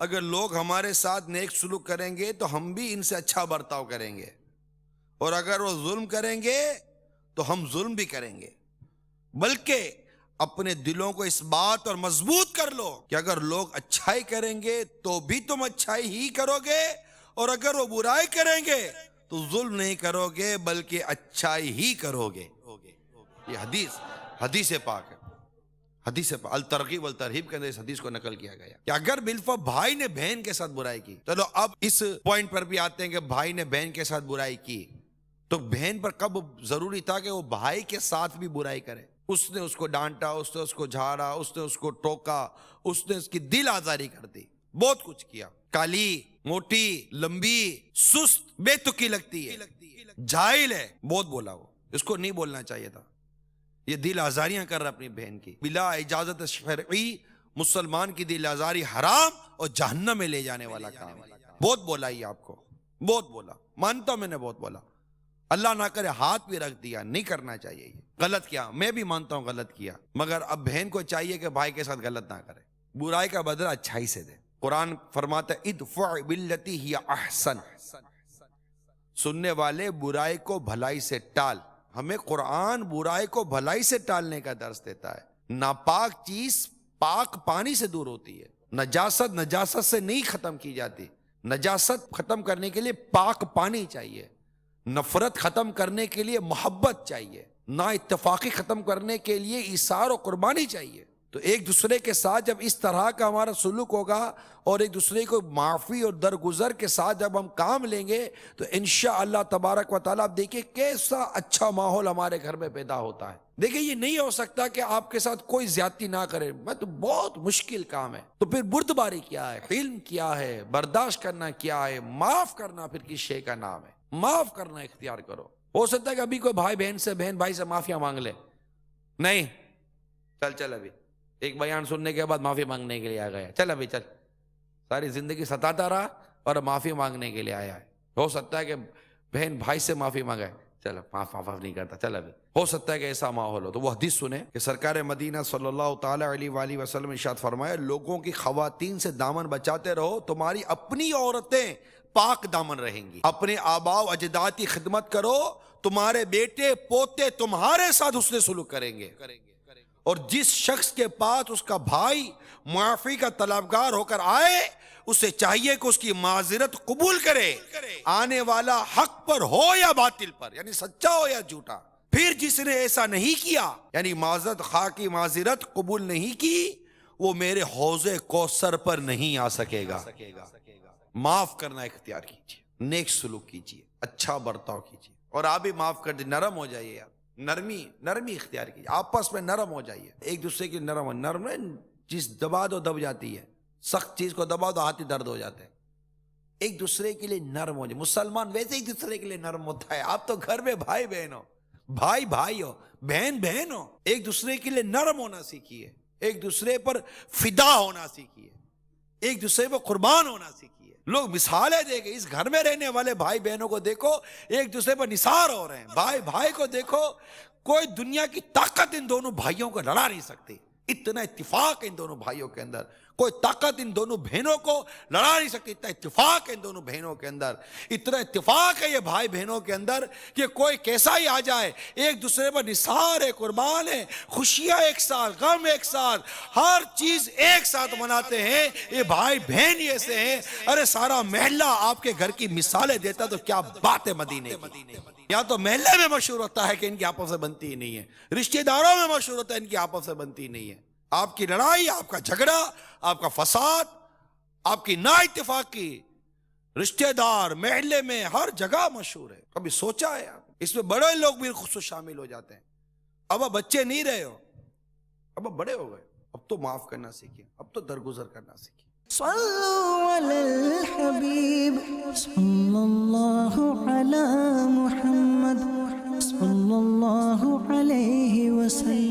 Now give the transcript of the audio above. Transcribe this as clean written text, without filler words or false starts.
اگر لوگ ہمارے ساتھ نیک سلوک کریں گے تو ہم بھی ان سے اچھا برتاؤ کریں گے، اور اگر وہ ظلم کریں گے تو ہم ظلم بھی کریں گے۔ بلکہ اپنے دلوں کو اس بات اور مضبوط کر لو کہ اگر لوگ اچھائی کریں گے تو بھی تم اچھائی ہی کرو گے، اور اگر وہ برائی کریں گے تو ظلم نہیں کرو گے بلکہ اچھائی ہی کرو گے۔ یہ حدیث پاک ہے، حدیث پاک الترغیب والترہیب کے اندر اس حدیث کو نقل کیا گیا کہ اگر بالفعل بھائی نے بہن کے ساتھ برائی کی، چلو اب اس پوائنٹ پر بھی آتے ہیں کہ بھائی نے بہن کے ساتھ برائی کی تو بہن پر کب ضروری تھا کہ وہ بھائی کے ساتھ بھی برائی کرے؟ اس نے اس کو ڈانٹا، اس نے اس کو جھاڑا، اس نے اس کو ٹوکا، اس نے اس کی دل آزاری کر دی، بہت کچھ کیا، کالی موٹی لمبی سست بے تکی لگتی ہے، جاہل ہے، بہت بولا، وہ اس کو نہیں بولنا چاہیے تھا، یہ دل آزاریاں کر رہا اپنی بہن کی بلا اجازت شرعی۔ مسلمان کی دل آزاری حرام اور جہنم میں لے جانے والا کام ہے۔ بہت بولا یہ آپ کو، بہت بولا، مانتا ہوں میں نے بہت بولا، اللہ نہ کرے ہاتھ بھی رکھ دیا، نہیں کرنا چاہیے، یہ غلط کیا، میں بھی مانتا ہوں غلط کیا، مگر اب بہن کو چاہیے کہ بھائی کے ساتھ غلط نہ کرے، برائی کا بدلہ اچھائی سے دے۔ قرآن فرماتا ہے ادفع باللتی ہی احسن، سننے والے برائی کو بھلائی سے ٹال۔ ہمیں قرآن برائی کو بھلائی سے ٹالنے کا درس دیتا ہے۔ ناپاک چیز پاک پانی سے دور ہوتی ہے، نجاست سے نہیں ختم کی جاتی، نجاست ختم کرنے کے لیے پاک پانی چاہیے، نفرت ختم کرنے کے لیے محبت چاہیے، نا اتفاقی ختم کرنے کے لیے ایثار و قربانی چاہیے۔ تو ایک دوسرے کے ساتھ جب اس طرح کا ہمارا سلوک ہوگا اور ایک دوسرے کو معافی اور درگزر کے ساتھ جب ہم کام لیں گے تو انشاءاللہ تبارک و تعالیٰ آپ دیکھیں کیسا اچھا ماحول ہمارے گھر میں پیدا ہوتا ہے۔ دیکھیں یہ نہیں ہو سکتا کہ آپ کے ساتھ کوئی زیادتی نہ کرے، میں تو بہت مشکل کام ہے، تو پھر بردباری کیا ہے، حلم کیا ہے، برداشت کرنا کیا ہے، معاف کرنا پھر کس شے کا نام ہے؟ معاف کرنا اختیار کرو۔ ہو سکتا ہے کہ ابھی کوئی بھائی بہن سے، بہن بھائی سے معافیا مانگ لے، نہیں چل ابھی ایک بیان سننے کے بعد معافی مانگنے کے لیے آ گیا، چل ابھی چل، ساری زندگی ستاتا رہا اور معافی مانگنے کے لیے آیا ہے۔ ہو سکتا ہے کہ بہن بھائی سے معافی مانگے، چل معاف نہیں کرتا، چل ابھی، ہو سکتا ہے کہ ایسا ماحول ہو۔ تو وہ حدیث سنیں کہ سرکار مدینہ صلی اللہ تعالی علیہ وآلہ وسلم ارشاد فرمایا لوگوں کی خواتین سے دامن بچاتے رہو، تمہاری اپنی عورتیں پاک دامن رہیں گی، اپنے آباء و اجداد کی خدمت کرو، تمہارے بیٹے پوتے تمہارے ساتھ حسن سلوک کریں گے، اور جس شخص کے پاس اس کا بھائی معافی کا طلبگار ہو کر آئے اسے چاہیے کہ اس کی معذرت قبول کرے، آنے والا حق پر ہو یا باطل پر، یعنی سچا ہو یا جھوٹا۔ پھر جس نے ایسا نہیں کیا، یعنی معذرت خواہ کی معذرت قبول نہیں کی، وہ میرے حوض کوثر پر نہیں آ سکے گا۔ معاف کرنا اختیار کیجیے، نیک سلوک کیجیے، اچھا برتاؤ کیجیے، اور آپ بھی معاف کر دیں، نرم ہو جائیے یار، نرمی اختیار کیجیے، آپس میں نرم ہو جائیے، ایک دوسرے کی نرم چیز دبا دو دب جاتی ہے، سخت چیز کو دبا دو ہاتھ ہی درد ہو جاتے ہیں، ایک دوسرے کے لیے نرم ہو جائے۔ مسلمان ویسے ایک دوسرے کے لیے نرم ہوتا ہے، آپ تو گھر میں بھائی بہن ہو، بھائی ہو، بہن ہو، ایک دوسرے کے لیے نرم ہونا سیکھیے، ایک دوسرے پر فدا ہونا سیکھیے، ایک دوسرے پر قربان ہونا سیکھیے۔ لوگ مثالیں دے گئے، اس گھر میں رہنے والے بھائی بہنوں کو دیکھو ایک دوسرے پر نثار ہو رہے ہیں، بھائی کو دیکھو، کوئی دنیا کی طاقت ان دونوں بھائیوں کو لڑا نہیں سکتی، اتنا اتفاق ہے ان دونوں بھائیوں کے اندر، کوئی طاقت ان دونوں بہنوں کو لڑا نہیں سکتی، اتنا اتفاق ہے ان دونوں بہنوں کے اندر، اتنا اتفاق ہے یہ بھائی بہنوں کے اندر کہ کوئی کیسا ہی آ جائے ایک دوسرے پر نثار ہے، قربان ہے، خوشیاں ایک ساتھ، غم ایک ساتھ، ہر چیز ایک ساتھ مناتے ہیں، یہ بھائی بہن ہی ایسے ہیں۔ ارے سارا محلہ آپ کے گھر کی مثالیں دیتا تو کیا بات ہے مدینے کی، یا تو محلے میں مشہور ہوتا ہے کہ ان کی آپس سے بنتی ہی نہیں ہے، رشتہ داروں میں مشہور ہوتا ہے ان کی آپس سے بنتی ہی نہیں ہے، آپ کی لڑائی، آپ کا جھگڑا، آپ کا فساد، آپ کی نا اتفاقی رشتہ دار محلے میں ہر جگہ مشہور ہے۔ کبھی سوچا ہے آپ؟ اس میں بڑے لوگ بھی خصوص شامل ہو جاتے ہیں۔ اب بچے نہیں رہے ہو، اب بڑے ہو گئے، اب تو معاف کرنا سیکھیں، اب تو درگزر کرنا سیکھیں۔ صلوا علی الحبیب صلی اللہ علی محمد صلی اللہ علیہ وسلم۔